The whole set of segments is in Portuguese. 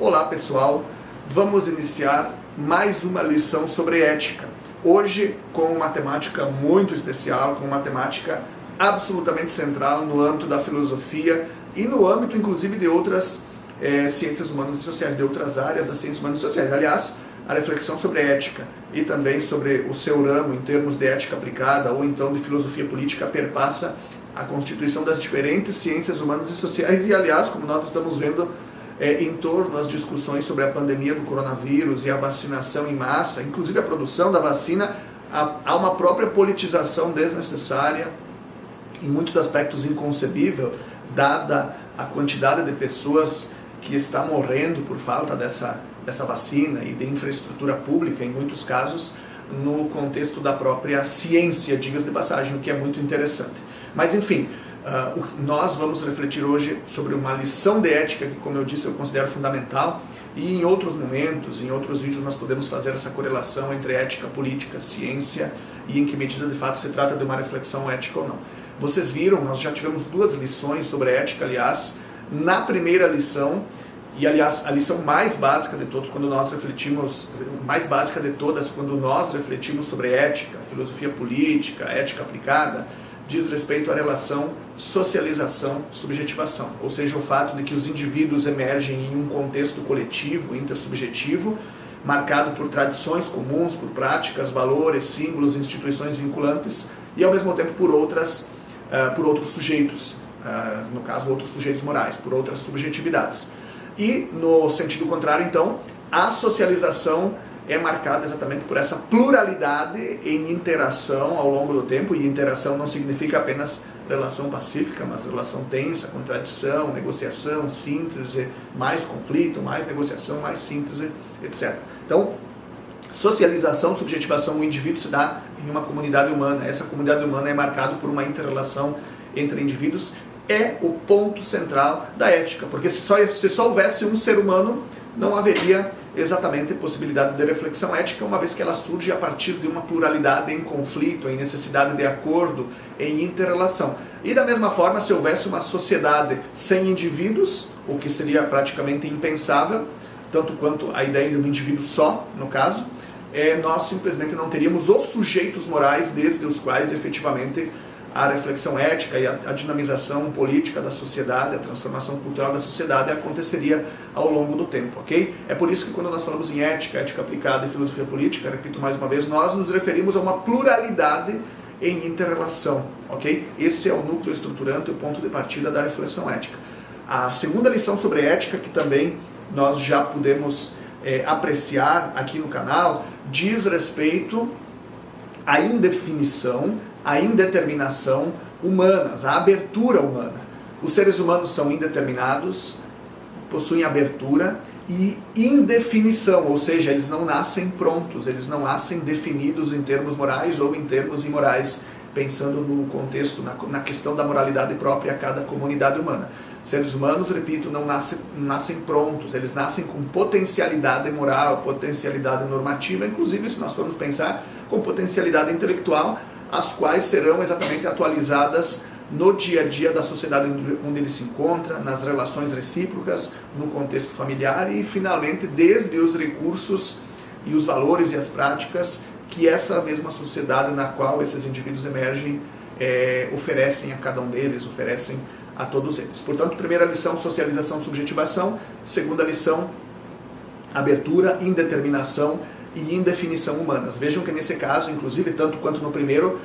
Olá pessoal, vamos iniciar mais uma lição sobre ética. Hoje com uma temática muito especial, com uma temática absolutamente central no âmbito da filosofia e no âmbito inclusive de outras ciências humanas e sociais, de outras áreas das ciências humanas e sociais. Aliás, a reflexão sobre ética e também sobre o seu ramo em termos de ética aplicada ou então de filosofia política perpassa a constituição das diferentes ciências humanas e sociais e, aliás, como nós estamos vendo em torno das discussões sobre a pandemia do coronavírus e a vacinação em massa, inclusive a produção da vacina, há uma própria politização desnecessária, em muitos aspectos inconcebível, dada a quantidade de pessoas que está morrendo por falta dessa vacina e de infraestrutura pública, em muitos casos, no contexto da própria ciência, diga-se de passagem, o que é muito interessante. Mas, enfim, nós vamos refletir hoje sobre uma lição de ética que, como eu disse, eu considero fundamental, e em outros momentos, em outros vídeos, nós podemos fazer essa correlação entre ética, política, ciência e em que medida, de fato, se trata de uma reflexão ética ou não. Vocês viram, nós já tivemos 2 lições sobre ética, aliás. Na primeira lição, e aliás, a lição mais básica de todos, quando nós refletimos, mais básica de todas, quando nós refletimos sobre ética, filosofia política, ética aplicada, diz respeito à relação socialização-subjetivação, ou seja, o fato de que os indivíduos emergem em um contexto coletivo, intersubjetivo, marcado por tradições comuns, por práticas, valores, símbolos, instituições vinculantes e, ao mesmo tempo, por outros sujeitos, no caso, outros sujeitos morais, por outras subjetividades. E, no sentido contrário, então, a socialização é marcada exatamente por essa pluralidade em interação ao longo do tempo, e interação não significa apenas relação pacífica, mas relação tensa, contradição, negociação, síntese, mais conflito, mais negociação, mais síntese, etc. Então, socialização, subjetivação, o indivíduo se dá em uma comunidade humana. Essa comunidade humana é marcada por uma inter-relação entre indivíduos, é o ponto central da ética, porque se só houvesse um ser humano, não haveria exatamente possibilidade de reflexão ética, uma vez que ela surge a partir de uma pluralidade em conflito, em necessidade de acordo, em inter-relação. E da mesma forma, se houvesse uma sociedade sem indivíduos, o que seria praticamente impensável, tanto quanto a ideia de um indivíduo só, no caso, nós simplesmente não teríamos os sujeitos morais desde os quais efetivamente a reflexão ética e a dinamização política da sociedade, a transformação cultural da sociedade aconteceria ao longo do tempo, ok? É por isso que quando nós falamos em ética, ética aplicada e filosofia política, repito mais uma vez, nós nos referimos a uma pluralidade em inter-relação, ok? Esse é o núcleo estruturante e o ponto de partida da reflexão ética. A segunda lição sobre ética, que também nós já podemos apreciar aqui no canal, diz respeito à indefinição, a indeterminação humanas, a abertura humana. Os seres humanos são indeterminados, possuem abertura e indefinição, ou seja, eles não nascem prontos, eles não nascem definidos em termos morais ou em termos imorais, pensando no contexto, na questão da moralidade própria a cada comunidade humana. Seres humanos, repito, não nascem prontos, eles nascem com potencialidade moral, potencialidade normativa, inclusive, se nós formos pensar, com potencialidade intelectual, as quais serão exatamente atualizadas no dia a dia da sociedade onde ele se encontra, nas relações recíprocas, no contexto familiar e, finalmente, desde os recursos e os valores e as práticas que essa mesma sociedade na qual esses indivíduos emergem oferecem a cada um deles, oferecem a todos eles. Portanto, primeira lição, socialização, subjetivação. Segunda lição, abertura, indeterminação e indefinição humanas. Vejam que nesse caso, inclusive, tanto quanto no primeiro,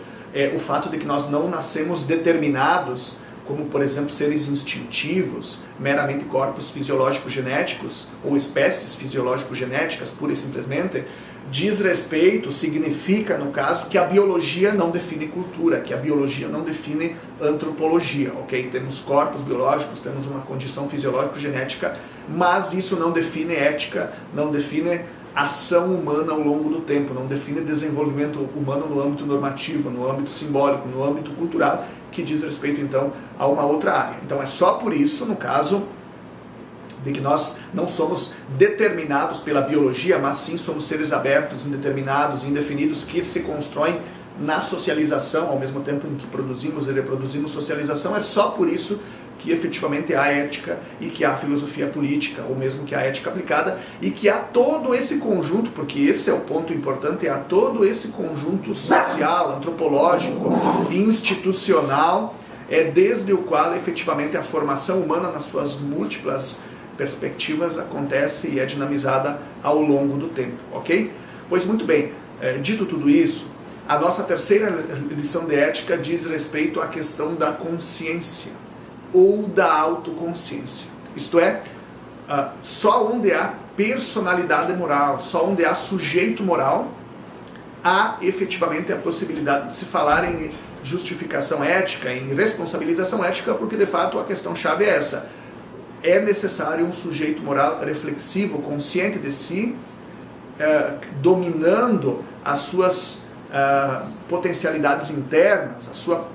o fato de que nós não nascemos determinados, como, por exemplo, seres instintivos, meramente corpos fisiológicos genéticos, ou espécies fisiológico-genéticas, pura e simplesmente, diz respeito, significa, no caso, que a biologia não define cultura, que a biologia não define antropologia, ok? Temos corpos biológicos, temos uma condição fisiológico-genética, mas isso não define ética, não define ação humana ao longo do tempo, não define desenvolvimento humano no âmbito normativo, no âmbito simbólico, no âmbito cultural, que diz respeito, então, a uma outra área. Então, é só por isso, no caso, de que nós não somos determinados pela biologia, mas sim somos seres abertos, indeterminados, indefinidos, que se constroem na socialização, ao mesmo tempo em que produzimos e reproduzimos socialização. É só por isso que efetivamente há ética e que há filosofia política, ou mesmo que há ética aplicada, e que há todo esse conjunto, porque esse é o ponto importante, há todo esse conjunto social, antropológico, institucional, desde o qual efetivamente a formação humana nas suas múltiplas perspectivas acontece e é dinamizada ao longo do tempo, ok? Pois muito bem, dito tudo isso, a nossa terceira lição de ética diz respeito à questão da consciência ou da autoconsciência. Isto é, só onde há personalidade moral, só onde há sujeito moral, há efetivamente a possibilidade de se falar em justificação ética, em responsabilização ética, porque de fato a questão-chave é essa. É necessário um sujeito moral reflexivo, consciente de si, dominando as suas potencialidades internas, a sua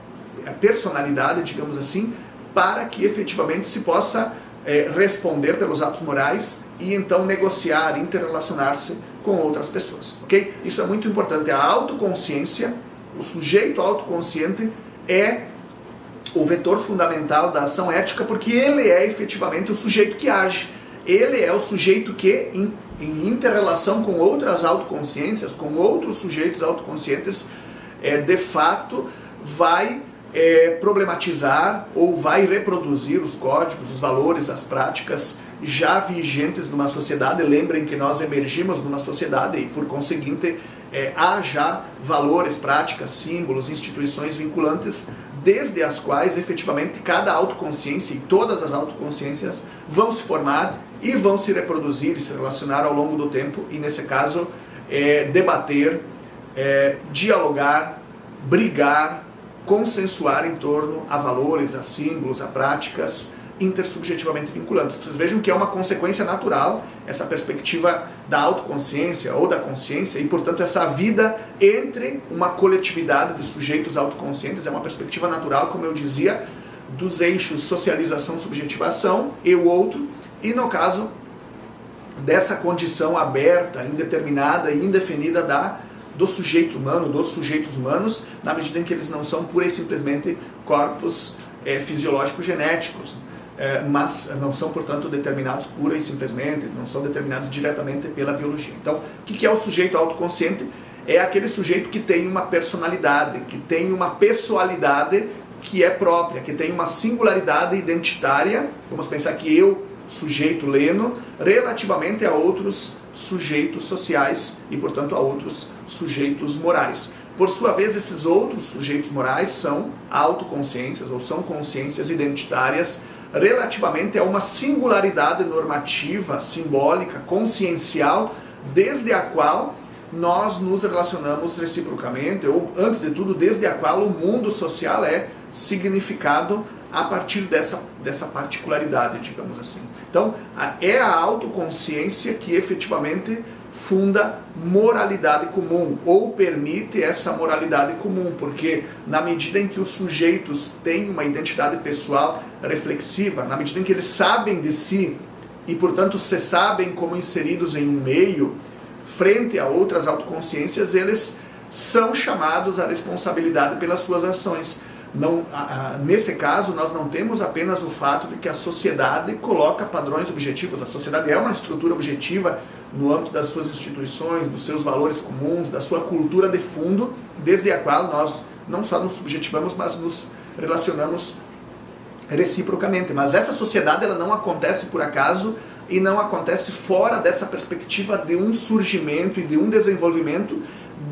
personalidade, digamos assim, para que efetivamente se possa responder pelos atos morais e então negociar, interrelacionar-se com outras pessoas, ok? Isso é muito importante. A autoconsciência, o sujeito autoconsciente é o vetor fundamental da ação ética, porque ele é efetivamente o sujeito que age. Ele é o sujeito que, em inter-relação com outras autoconsciências, com outros sujeitos autoconscientes, de fato vai problematizar ou vai reproduzir os códigos, os valores, as práticas já vigentes numa sociedade. Lembrem que nós emergimos numa sociedade e, por conseguinte, há já valores, práticas, símbolos, instituições vinculantes, desde as quais, efetivamente, cada autoconsciência e todas as autoconsciências vão se formar e vão se reproduzir e se relacionar ao longo do tempo e, nesse caso, debater, dialogar, brigar, consensuar em torno a valores, a símbolos, a práticas intersubjetivamente vinculantes. Vocês vejam que é uma consequência natural essa perspectiva da autoconsciência ou da consciência e, portanto, essa vida entre uma coletividade de sujeitos autoconscientes é uma perspectiva natural, como eu dizia, dos eixos socialização, subjetivação e o outro, e no caso dessa condição aberta, indeterminada e indefinida do sujeito humano, dos sujeitos humanos, na medida em que eles não são pura e simplesmente corpos fisiológicos genéticos, mas não são, portanto, determinados pura e simplesmente, não são determinados diretamente pela biologia. Então, o que é o sujeito autoconsciente? É aquele sujeito que tem uma personalidade, que tem uma pessoalidade que é própria, que tem uma singularidade identitária. Vamos pensar que eu, sujeito leno, relativamente a outros sujeitos sociais e, portanto, a outros sujeitos morais. Por sua vez, esses outros sujeitos morais são autoconsciências ou são consciências identitárias relativamente a uma singularidade normativa, simbólica, consciencial, desde a qual nós nos relacionamos reciprocamente, ou, antes de tudo, desde a qual o mundo social é significado a partir dessa particularidade, digamos assim. Então, é a autoconsciência que efetivamente funda moralidade comum, ou permite essa moralidade comum, porque na medida em que os sujeitos têm uma identidade pessoal reflexiva, na medida em que eles sabem de si e, portanto, se sabem como inseridos em um meio, frente a outras autoconsciências, eles são chamados à responsabilidade pelas suas ações. Não, nesse caso, nós não temos apenas o fato de que a sociedade coloca padrões objetivos. A sociedade é uma estrutura objetiva no âmbito das suas instituições, dos seus valores comuns, da sua cultura de fundo, desde a qual nós não só nos subjetivamos, mas nos relacionamos reciprocamente. Mas essa sociedade ela não acontece por acaso e não acontece fora dessa perspectiva de um surgimento e de um desenvolvimento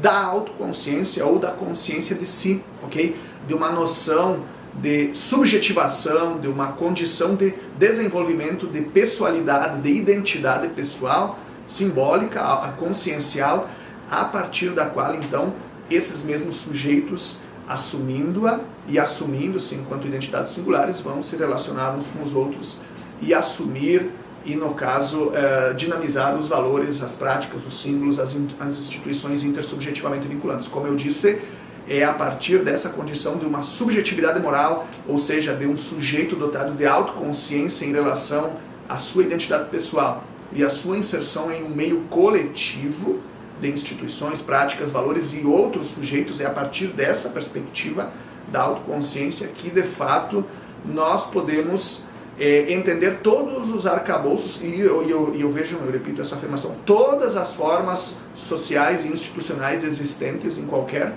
da autoconsciência ou da consciência de si, ok? De uma noção de subjetivação, de uma condição de desenvolvimento de pessoalidade, de identidade pessoal, simbólica, a consciencial, a partir da qual, então, esses mesmos sujeitos, assumindo-a e assumindo-se enquanto identidades singulares, vão se relacionar uns com os outros e assumir, e no caso, dinamizar os valores, as práticas, os símbolos, as instituições intersubjetivamente vinculantes. Como eu disse, é a partir dessa condição de uma subjetividade moral, ou seja, de um sujeito dotado de autoconsciência em relação à sua identidade pessoal e a sua inserção em um meio coletivo de instituições, práticas, valores e outros sujeitos, é a partir dessa perspectiva da autoconsciência que, de fato, nós podemos entender todos os arcabouços, e eu vejo, eu repito essa afirmação, todas as formas sociais e institucionais existentes em qualquer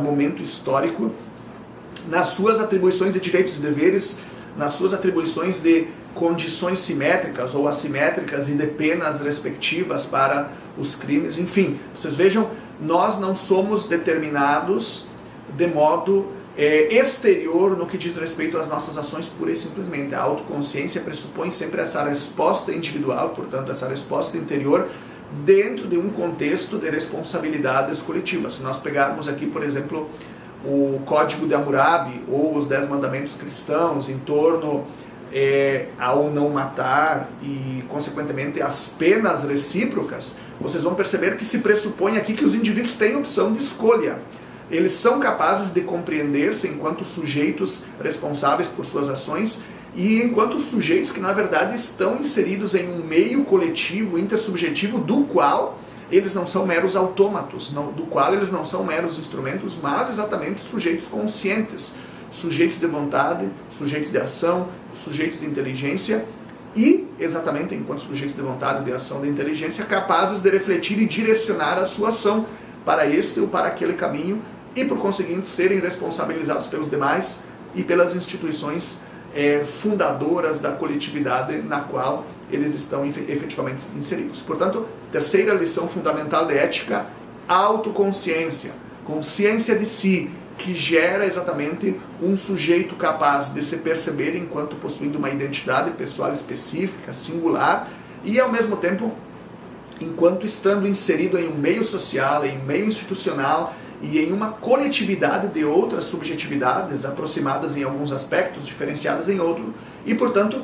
momento histórico, nas suas atribuições de direitos e deveres, nas suas atribuições de condições simétricas ou assimétricas e de penas respectivas para os crimes. Enfim, vocês vejam, nós não somos determinados de modo exterior no que diz respeito às nossas ações pura e simplesmente. A autoconsciência pressupõe sempre essa resposta individual, portanto, essa resposta interior dentro de um contexto de responsabilidades coletivas. Se nós pegarmos aqui, por exemplo, o Código de Hammurabi ou os 10 mandamentos cristãos em torno ao não matar e, consequentemente, as penas recíprocas, vocês vão perceber que se pressupõe aqui que os indivíduos têm opção de escolha. Eles são capazes de compreender-se enquanto sujeitos responsáveis por suas ações e enquanto sujeitos que, na verdade, estão inseridos em um meio coletivo, intersubjetivo, do qual eles não são meros autômatos, do qual eles não são meros instrumentos, mas exatamente sujeitos conscientes, sujeitos de vontade, sujeitos de ação, sujeitos de inteligência e, exatamente enquanto sujeitos de vontade, de ação, de inteligência, capazes de refletir e direcionar a sua ação para este ou para aquele caminho e, por conseguinte, serem responsabilizados pelos demais e pelas instituições fundadoras da coletividade na qual eles estão efetivamente inseridos. Portanto, terceira lição fundamental de ética: autoconsciência, consciência de si, que gera exatamente um sujeito capaz de se perceber enquanto possuindo uma identidade pessoal específica, singular, e ao mesmo tempo, enquanto estando inserido em um meio social, em um meio institucional e em uma coletividade de outras subjetividades aproximadas em alguns aspectos, diferenciadas em outro, e portanto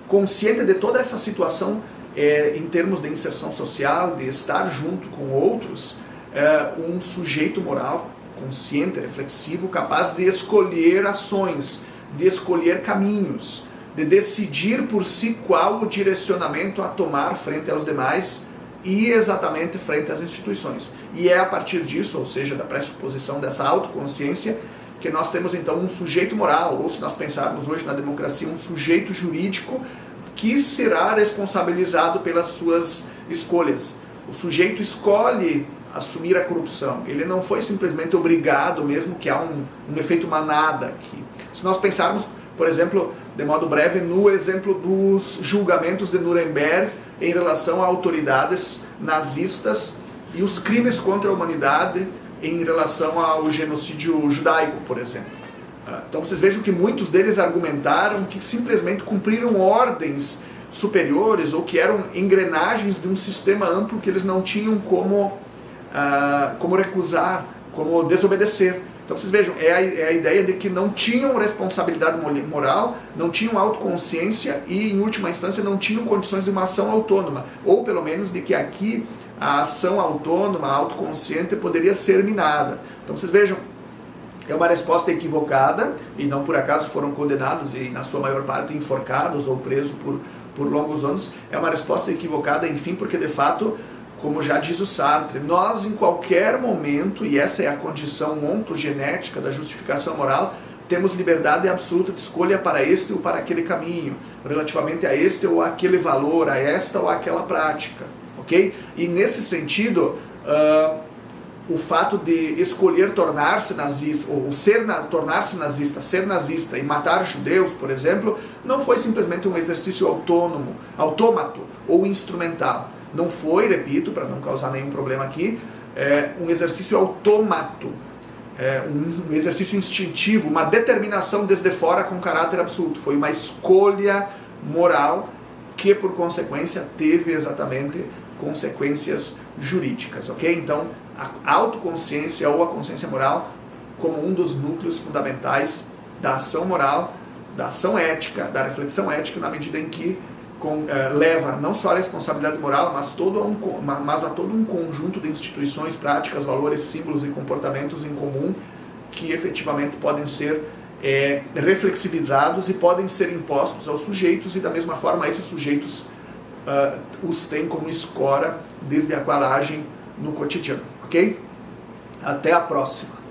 consciente de toda essa situação em termos de inserção social, de estar junto com outros, um sujeito moral consciente, reflexivo, capaz de escolher ações, de escolher caminhos, de decidir por si qual o direcionamento a tomar frente aos demais e exatamente frente às instituições. E é a partir disso, ou seja, da pressuposição dessa autoconsciência, que nós temos então um sujeito moral, ou se nós pensarmos hoje na democracia, um sujeito jurídico que será responsabilizado pelas suas escolhas. O sujeito escolhe assumir a corrupção. Ele não foi simplesmente obrigado, mesmo que há um efeito manada aqui. Se nós pensarmos, por exemplo, de modo breve, no exemplo dos julgamentos de Nuremberg em relação a autoridades nazistas e os crimes contra a humanidade em relação ao genocídio judaico, por exemplo. Então vocês vejam que muitos deles argumentaram que simplesmente cumpriram ordens superiores ou que eram engrenagens de um sistema amplo que eles não tinham como recusar, como desobedecer. Então vocês vejam, é a ideia de que não tinham responsabilidade moral, não tinham autoconsciência e, em última instância, não tinham condições de uma ação autônoma. Ou, pelo menos, de que aqui a ação autônoma, autoconsciente, poderia ser minada. Então vocês vejam, é uma resposta equivocada, e não por acaso foram condenados e, na sua maior parte, enforcados ou presos por longos anos. É uma resposta equivocada, enfim, porque, de fato, como já diz o Sartre, nós em qualquer momento, e essa é a condição ontogenética da justificação moral, temos liberdade absoluta de escolha para este ou para aquele caminho, relativamente a este ou aquele valor, a esta ou aquela prática, ok? E nesse sentido, o fato de escolher tornar-se nazista, ou tornar-se nazista, ser nazista e matar judeus, por exemplo, não foi simplesmente um exercício autômato ou instrumental. Não foi, repito, para não causar nenhum problema aqui, um exercício autômato, um exercício instintivo, uma determinação desde fora com caráter absoluto. Foi uma escolha moral que, por consequência, teve exatamente consequências jurídicas, ok? Então, a autoconsciência ou a consciência moral como um dos núcleos fundamentais da ação moral, da ação ética, da reflexão ética, na medida em que leva não só a responsabilidade moral, mas a todo um conjunto de instituições, práticas, valores, símbolos e comportamentos em comum que efetivamente podem ser reflexivizados e podem ser impostos aos sujeitos, e da mesma forma esses sujeitos os têm como escora desde a qual agem no cotidiano, ok? Até a próxima!